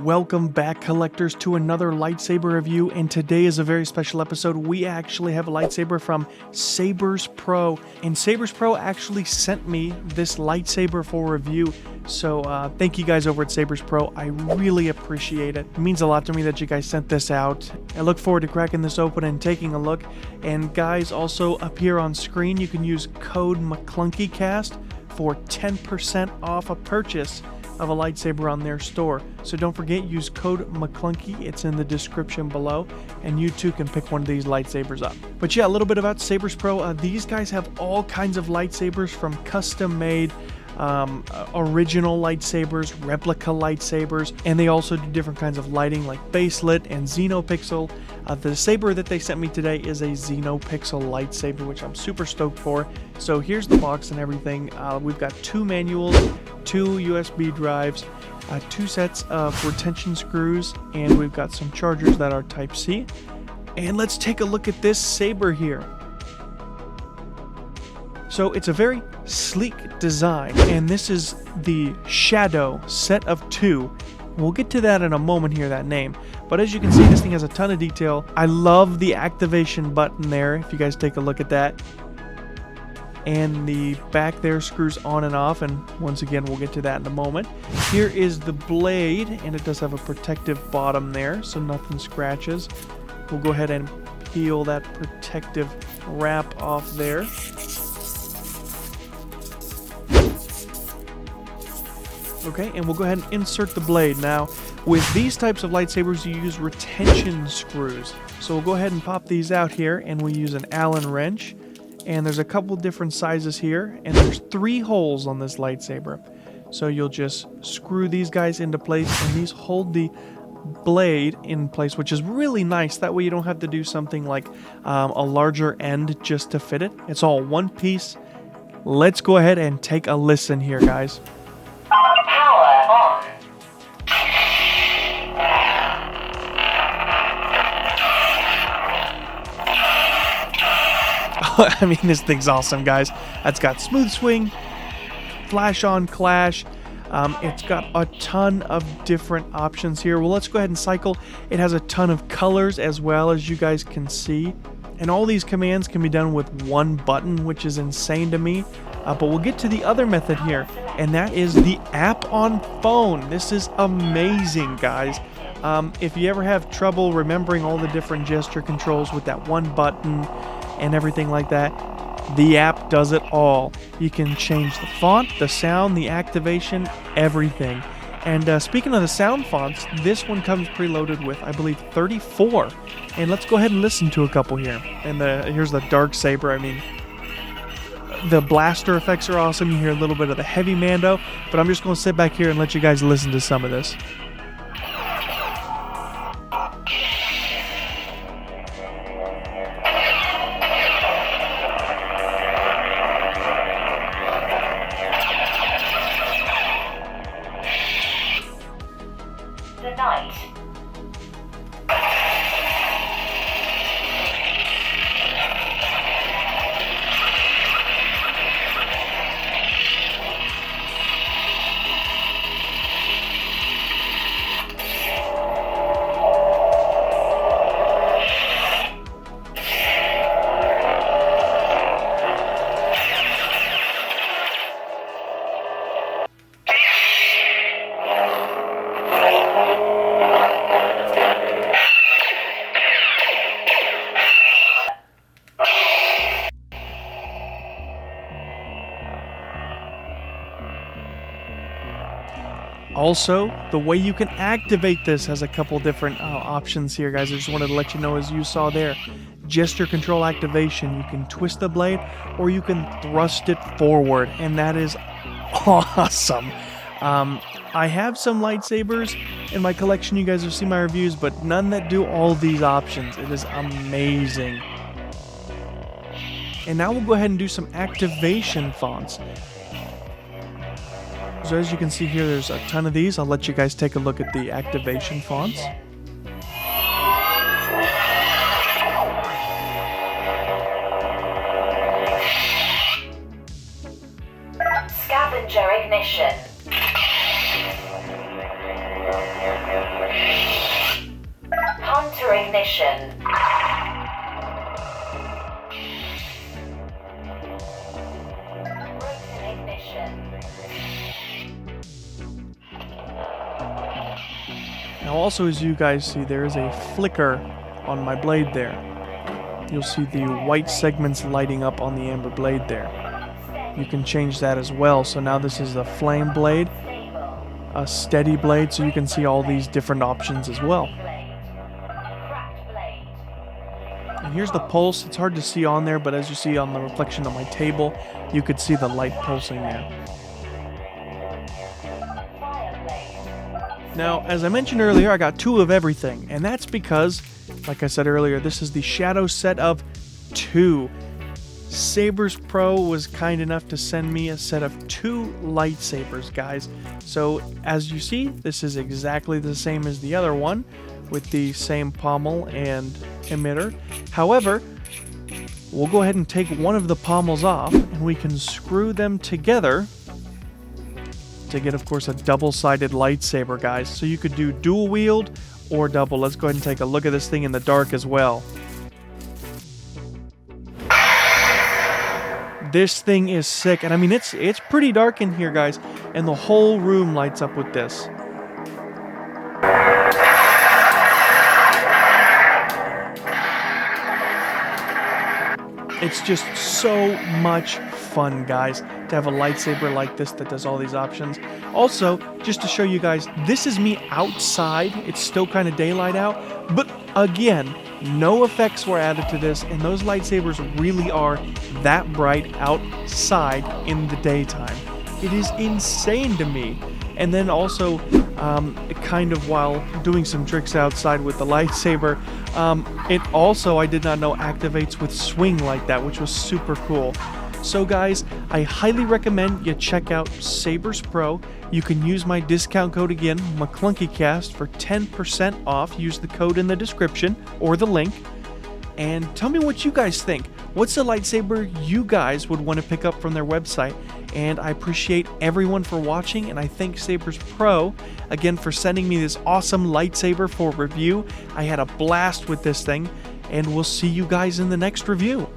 Welcome back, collectors, to another lightsaber review, and today is a very special episode. We actually have a lightsaber from Sabers Pro, and Sabers Pro actually sent me this lightsaber for review, so thank you guys over at Sabers Pro. I really appreciate it. It means a lot to me that you guys sent this out. I look forward to cracking this open and taking a look, and guys, also up here on screen, you can use code McClunkyCast for 10% off a purchase of a lightsaber on their store. So don't forget, use code McClunky. It's in the description below, and you too can pick one of these lightsabers up. But yeah, a little bit about Sabers Pro. These guys have all kinds of lightsabers, from custom made, original lightsabers, replica lightsabers, and they also do different kinds of lighting like baselit and xenopixel. The saber that they sent me today is a xenopixel lightsaber, which I'm super stoked for. So here's the box and everything. We've got 2 manuals, 2 USB drives, 2 sets of retention screws, and we've got some chargers that are Type-C. And let's take a look at this saber here. So it's a very sleek design, and this is the Shadow set of 2. We'll get to that in a moment here, that name. But as you can see, this thing has a ton of detail. I love the activation button there, if you guys take a look at that. And the back there screws on and off, and once again, we'll get to that in a moment. Here is the blade, and it does have a protective bottom there, so nothing scratches. We'll go ahead and peel that protective wrap off there. Okay, and we'll go ahead and insert the blade. Now, with these types of lightsabers, you use retention screws. So we'll go ahead and pop these out here, and we use an Allen wrench. And there's a couple different sizes here, and there's 3 holes on this lightsaber. So you'll just screw these guys into place, and these hold the blade in place, which is really nice. That way you don't have to do something like a larger end just to fit it. It's all one piece. Let's go ahead and take a listen here, guys. I mean, this thing's awesome, guys. It's got smooth swing, flash on clash. It's got a ton of different options here. Well, let's go ahead and cycle. It has a ton of colors as well, as you guys can see. And all these commands can be done with 1 button, which is insane to me. But we'll get to the other method here, and that is the app on phone. This is amazing, guys. If you ever have trouble remembering all the different gesture controls with that 1 button and everything like that, the app does it all. You can change the font, the sound, the activation, everything. And speaking of the sound fonts, this one comes preloaded with, I believe, 34. And let's go ahead and listen to a couple here. And here's the dark saber. I mean, the blaster effects are awesome. You hear a little bit of the heavy Mando, but I'm just going to sit back here and let you guys listen to some of this. The night. Also, the way you can activate this has a couple different options here, guys. I just wanted to let you know, as you saw there, gesture control activation. You can twist the blade or you can thrust it forward, and that is awesome. I have some lightsabers in my collection. You guys have seen my reviews, but none that do all these options. It is amazing. And now we'll go ahead and do some activation fonts. So So as you can see here, there's a ton of these. I'll let you guys take a look at the activation fonts. Scavenger ignition. Hunter ignition. Rotor ignition. Now also, as you guys see, there is a flicker on my blade there. You'll see the white segments lighting up on the amber blade there. You can change that as well. So now this is a flame blade, a steady blade, so you can see all these different options as well. And here's the pulse. It's hard to see on there, but as you see on the reflection on my table, you could see the light pulsing there. Now, as I mentioned earlier, I got 2 of everything, and that's because, like I said earlier, this is the Shadow set of 2. Sabers Pro was kind enough to send me a set of 2 lightsabers, guys. So, as you see, this is exactly the same as the other one, with the same pommel and emitter. However, we'll go ahead and take one of the pommels off, and we can screw them together to get, of course, a double-sided lightsaber, guys. So you could do dual wield or double. Let's go ahead and take a look at this thing in the dark as well. This thing is sick, and I mean, it's pretty dark in here, guys, and the whole room lights up with this. It's just so much fun, guys, to have a lightsaber like this that does all these options. Also, just to show you guys, this is me outside. It's still kind of daylight out, but again, no effects were added to this, and those lightsabers really are that bright outside in the daytime. It is insane to me. And then also, kind of while doing some tricks outside with the lightsaber, it also, I did not know, activates with swing like that, which was super cool. So guys, I highly recommend you check out Sabers Pro. You can use my discount code again, McClunkycast, for 10% off. Use the code in the description or the link. And tell me what you guys think. What's the lightsaber you guys would want to pick up from their website? And I appreciate everyone for watching, and I thank Sabers Pro again for sending me this awesome lightsaber for review. I had a blast with this thing, and we'll see you guys in the next review.